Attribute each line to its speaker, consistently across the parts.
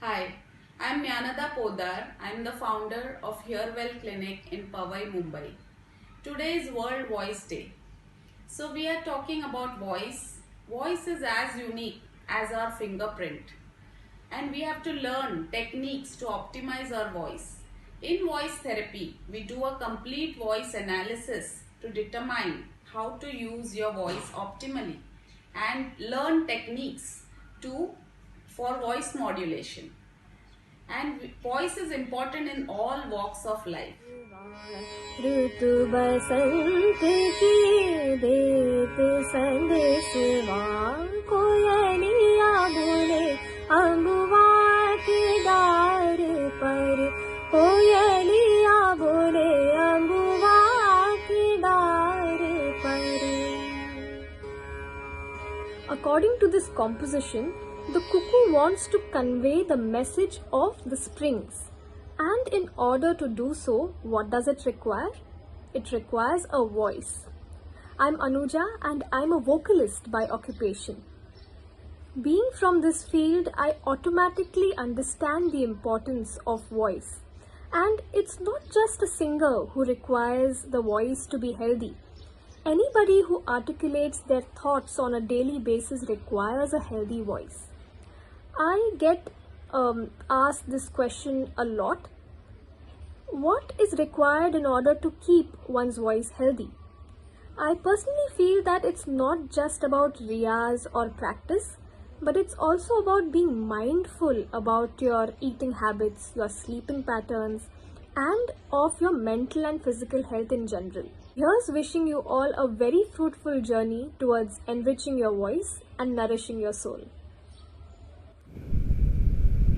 Speaker 1: Hi, I am Jnanada Podar. I am the founder of Hearwell Clinic in Powai, Mumbai. Today is World Voice Day. So we are talking about voice. Voice is as unique as our fingerprint. And we have to learn techniques to optimize our voice. In voice therapy, we do a complete voice analysis to determine how to use your voice optimally and learn techniques to for voice modulation. And voice is important in all walks of life.
Speaker 2: ऋतु बसंत की देत संदेशवा कोयलिया बोले अंगुआ के डार पर कोयलिया बोले अंगुआ के डार पर. According to this composition, the cuckoo wants to convey the message of the springs. And in order to do so, what does it require? It requires a voice. I'm Anuja and I'm a vocalist by occupation. Being from this field, I automatically understand the importance of voice. And it's not just a singer who requires the voice to be healthy. Anybody who articulates their thoughts on a daily basis requires a healthy voice. I get asked this question a lot. What is required in order to keep one's voice healthy? I personally feel that it's not just about riyaz or practice, but it's also about being mindful about your eating habits, your sleeping patterns, and of your mental and physical health in general. Here's wishing you all a very fruitful journey towards enriching your voice and nourishing your soul.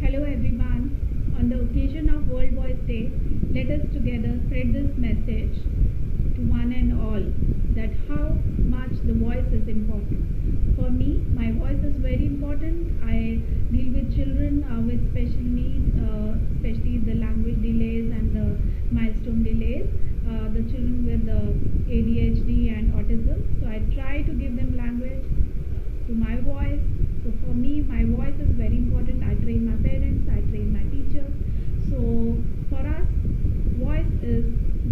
Speaker 3: Hello everyone. On the occasion of World Voice Day, let us together spread this message to one and all that how much the voice is important. For me, my voice is very important. I deal with children with special needs, especially the language delays and the milestone delays, the children with ADHD and autism. So I try to give them language to my voice. So for me, my voice is very important. I train my parents, I train my teachers. So for us, voice is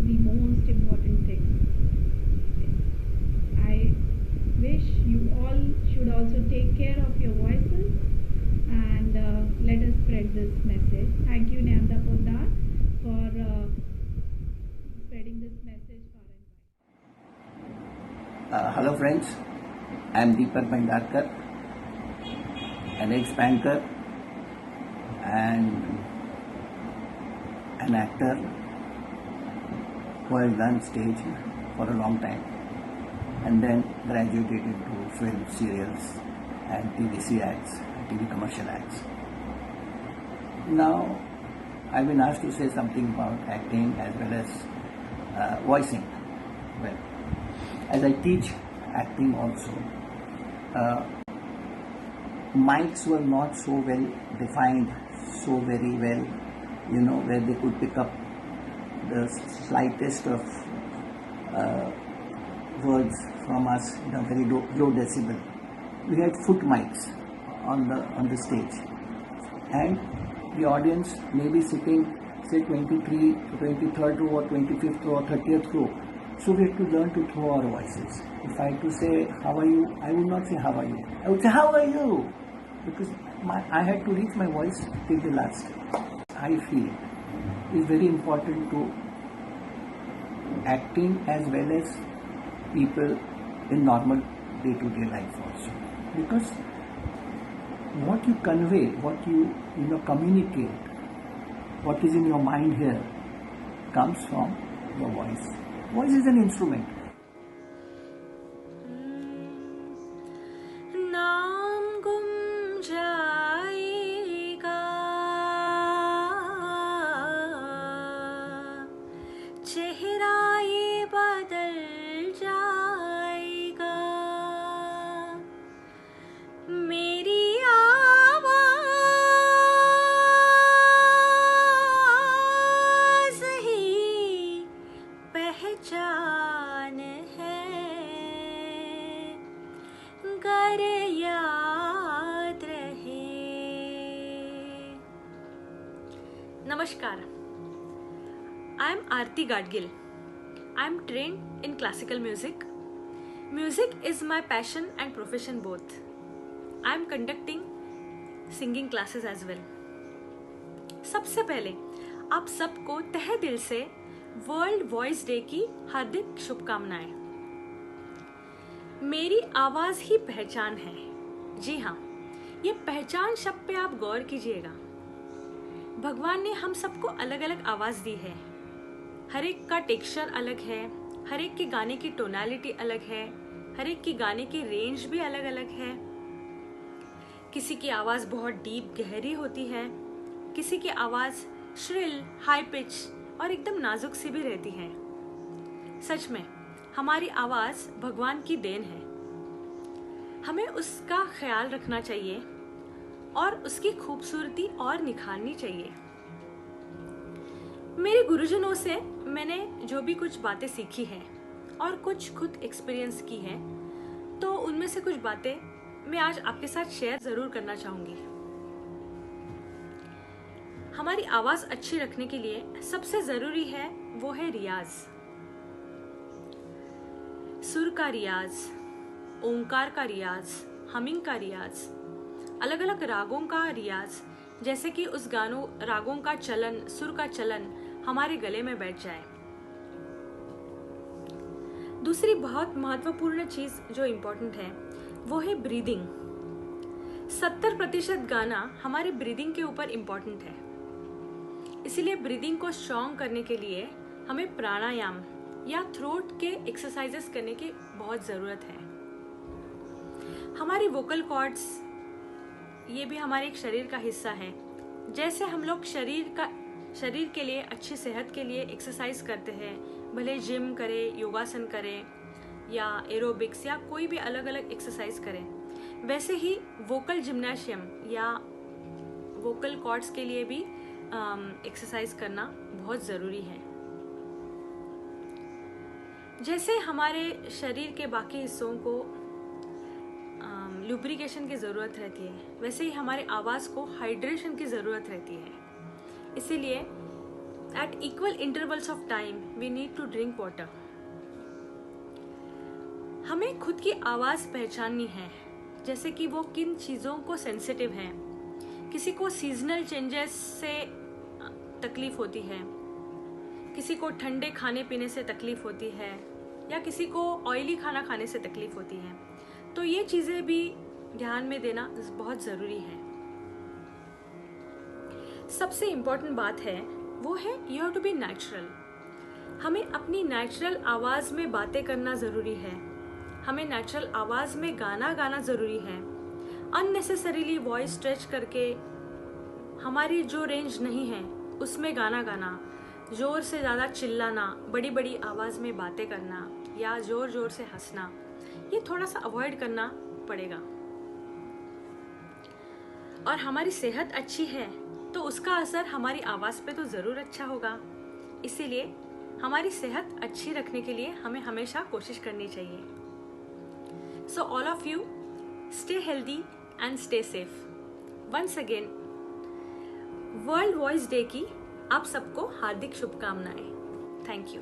Speaker 3: the most important thing. I wish you all should also take care of your voices and let us spread this message. Thank you, Jnanada Podar, for spreading this message far and wide.
Speaker 4: Hello friends, I am Deepak Bhandarkar, an ex-banker and an actor who has done stage for a long time and then graduated into film, serials and TVC ads, TV commercial ads. Now I've been asked to say something about acting as well as voicing. Well, as I teach acting also, mics were not so well defined, so very well, where they could pick up the slightest of words from us in a very low decibel. We had foot mics on the stage, and the audience may be sitting, say 23rd row or 25th row or 30th row. So we had to learn to throw our voices. If I had to say, how are you? I would not say, how are you? I would say, how are you? Because I had to reach my voice till the last. I feel it's very important to acting as well as people in normal day-to-day life also. Because what you convey, what you communicate, what is in your mind here comes from your voice. Voice is an instrument.
Speaker 2: नाम गुम जाएगा, चेहरा ये बदल जाएगा, मेरी आवाज़ ही पहचान
Speaker 5: Namaskar. I am Aarti Gadgil. I am trained in classical music. Music is my passion and profession both. I am conducting singing classes as well. सबसे पहले आप सबको तहे दिल से वर्ल्ड वॉइस डे की हार्दिक शुभकामनाएं। मेरी आवाज ही पहचान है। जी हाँ, ये पहचान शब्द पे आप गौर कीजिएगा। भगवान ने हम सबको अलग अलग आवाज दी है। हर एक का टेक्सचर अलग है, हर एक के गाने की टोनालिटी अलग है, हर एक की गाने की रेंज भी अलग अलग है। किसी की आवाज बहुत डीप गहरी होती है, किसी की आवाज श्रिल, हाई पिच और एकदम नाजुक सी भी रहती है। सच में हमारी आवाज भगवान की देन है। हमें उसका ख्याल रखना चाहिए और उसकी खूबसूरती और निखारनी चाहिए। मेरे गुरुजनों से मैंने जो भी कुछ बातें सीखी हैं और कुछ खुद एक्सपीरियंस की हैं, तो उनमें से कुछ बातें मैं आज आपके साथ शेयर जरूर करना चाहूंगी। हमारी आवाज अच्छी रखने के लिए सबसे जरूरी है वो है रियाज। सुर का रियाज, ओंकार का रियाज, हमिंग का रियाज, अलग अलग रागों का रियाज, जैसे कि उस गानों रागों का चलन, सुर का चलन हमारे गले में बैठ जाए। दूसरी बहुत महत्वपूर्ण चीज जो इम्पोर्टेंट है वो है ब्रीदिंग। 70% गाना हमारे ब्रीदिंग के ऊपर इम्पोर्टेंट है। इसीलिए ब्रीदिंग को स्ट्रॉन्ग करने के लिए हमें प्राणायाम या थ्रोट के एक्सरसाइजेस करने की बहुत जरूरत है। हमारी वोकल कॉर्ड्स ये भी हमारे एक शरीर का हिस्सा है। जैसे हम लोग शरीर के लिए, अच्छी सेहत के लिए एक्सरसाइज करते हैं, भले जिम करें, योगासन करें या एरोबिक्स या कोई भी अलग अलग एक्सरसाइज करें, वैसे ही वोकल जिम्नाशियम या वोकल कॉर्ड्स के लिए भी एक्सरसाइज करना बहुत ज़रूरी है। जैसे हमारे शरीर के बाकी हिस्सों को लुब्रिकेशन की ज़रूरत रहती है, वैसे ही हमारे आवाज़ को हाइड्रेशन की ज़रूरत रहती है। इसीलिए at equal intervals of time we need to drink water. हमें खुद की आवाज़ पहचाननी है, जैसे कि वो किन चीज़ों को सेंसिटिव है। किसी को सीजनल चेंजेस से तकलीफ होती है, किसी को ठंडे खाने पीने से तकलीफ होती है, या किसी को ऑयली खाना खाने से तकलीफ होती है। तो ये चीज़ें भी ध्यान में देना बहुत ज़रूरी है। सबसे इम्पोर्टेंट बात है वो है you have to be natural. हमें अपनी नेचुरल आवाज़ में बातें करना ज़रूरी है। हमें नेचुरल आवाज़ में गाना गाना ज़रूरी है। अननेसेसरीली वॉइस स्ट्रेच करके हमारी जो रेंज नहीं है उसमें गाना गाना, ज़ोर से ज़्यादा चिल्लाना, बड़ी बड़ी आवाज़ में बातें करना या ज़ोर ज़ोर से हंसना, ये थोड़ा सा अवॉइड करना पड़ेगा। और हमारी सेहत अच्छी है तो उसका असर हमारी आवाज़ पे तो ज़रूर अच्छा होगा। इसीलिए हमारी सेहत अच्छी रखने के लिए हमें हमेशा कोशिश करनी चाहिए। So all of you stay healthy and stay safe. Once again world voice day की आप सबको हार्दिक शुभकामनाएं। Thank you.